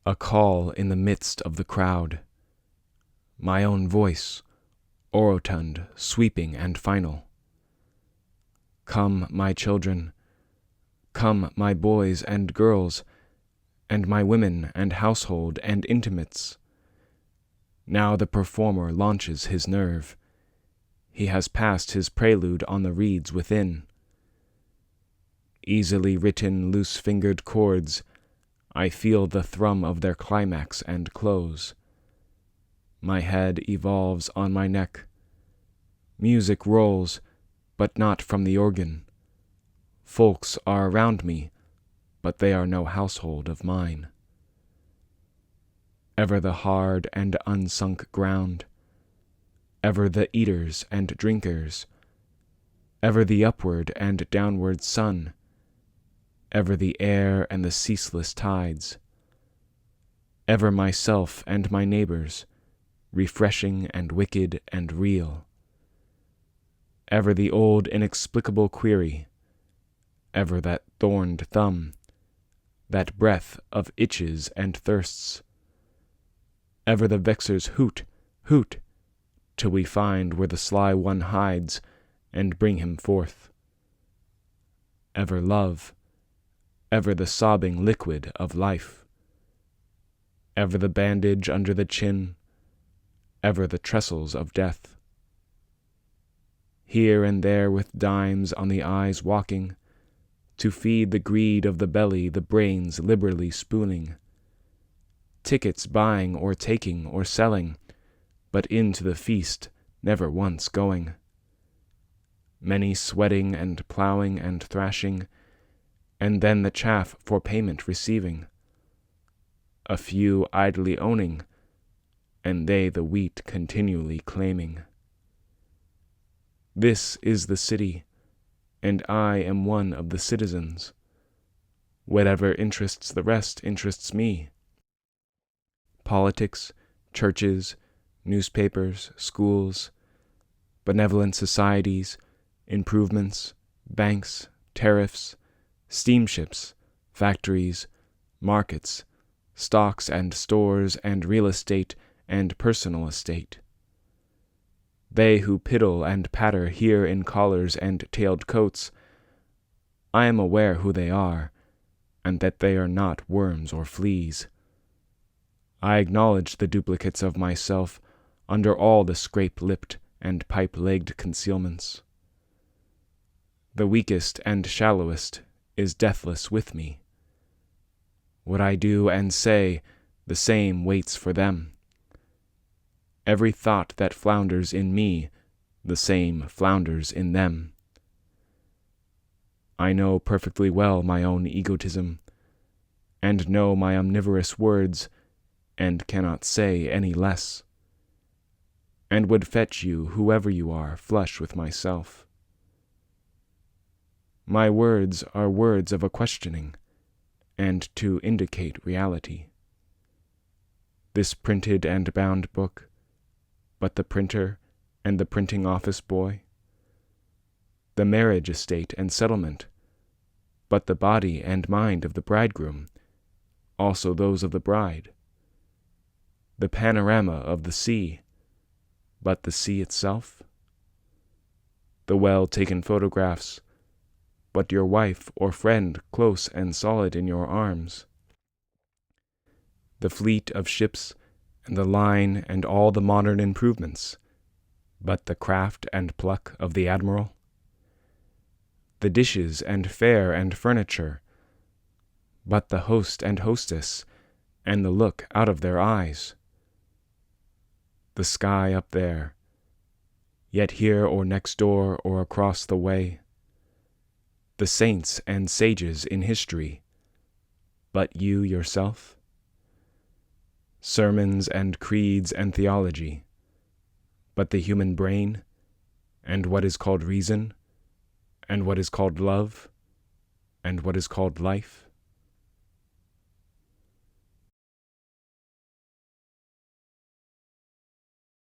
A call in the midst of the crowd. My own voice, orotund, sweeping and final. Come, my children. Come, my boys and girls, and my women and household and intimates. Now the performer launches his nerve. He has passed his prelude on the reeds within. Easily written, loose-fingered chords, I feel the thrum of their climax and close. My head evolves on my neck. Music rolls, but not from the organ. Folks are around me, but they are no household of mine. Ever the hard and unsunk ground, ever the eaters and drinkers, ever the upward and downward sun, ever the air and the ceaseless tides, ever myself and my neighbors, refreshing and wicked and real, ever the old inexplicable query, ever that thorned thumb, that breath of itches and thirsts, ever the vexer's hoot, hoot, till we find where the sly one hides, and bring him forth. Ever love, ever the sobbing liquid of life, ever the bandage under the chin, ever the trestles of death. Here and there with dimes on the eyes walking, to feed the greed of the belly, the brains liberally spooning. Tickets buying or taking or selling, but into the feast never once going. Many sweating and plowing and thrashing, and then the chaff for payment receiving. A few idly owning, and they the wheat continually claiming. This is the city, and I am one of the citizens. Whatever interests the rest interests me. Politics, churches, newspapers, schools, benevolent societies, improvements, banks, tariffs, steamships, factories, markets, stocks and stores and real estate and personal estate. They who piddle and patter here in collars and tailed coats, I am aware who they are, and that they are not worms or fleas. I acknowledge the duplicates of myself under all the scrape-lipped and pipe-legged concealments. The weakest and shallowest is deathless with me. What I do and say, the same waits for them. Every thought that flounders in me, the same flounders in them. I know perfectly well my own egotism, and know my omnivorous words, and cannot say any less, and would fetch you, whoever you are, flush with myself. My words are words of a questioning, and to indicate reality. This printed and bound book, but the printer and the printing office boy. The marriage estate and settlement, but the body and mind of the bridegroom, also those of the bride. The panorama of the sea, but the sea itself. The well-taken photographs, but your wife or friend close and solid in your arms. The fleet of ships and the line and all the modern improvements, but the craft and pluck of the admiral. The dishes and fare and furniture, but the host and hostess and the look out of their eyes. The sky up there, yet here or next door or across the way. The saints and sages in history, but you yourself. Sermons and creeds and theology, but the human brain, and what is called reason, and what is called love, and what is called life.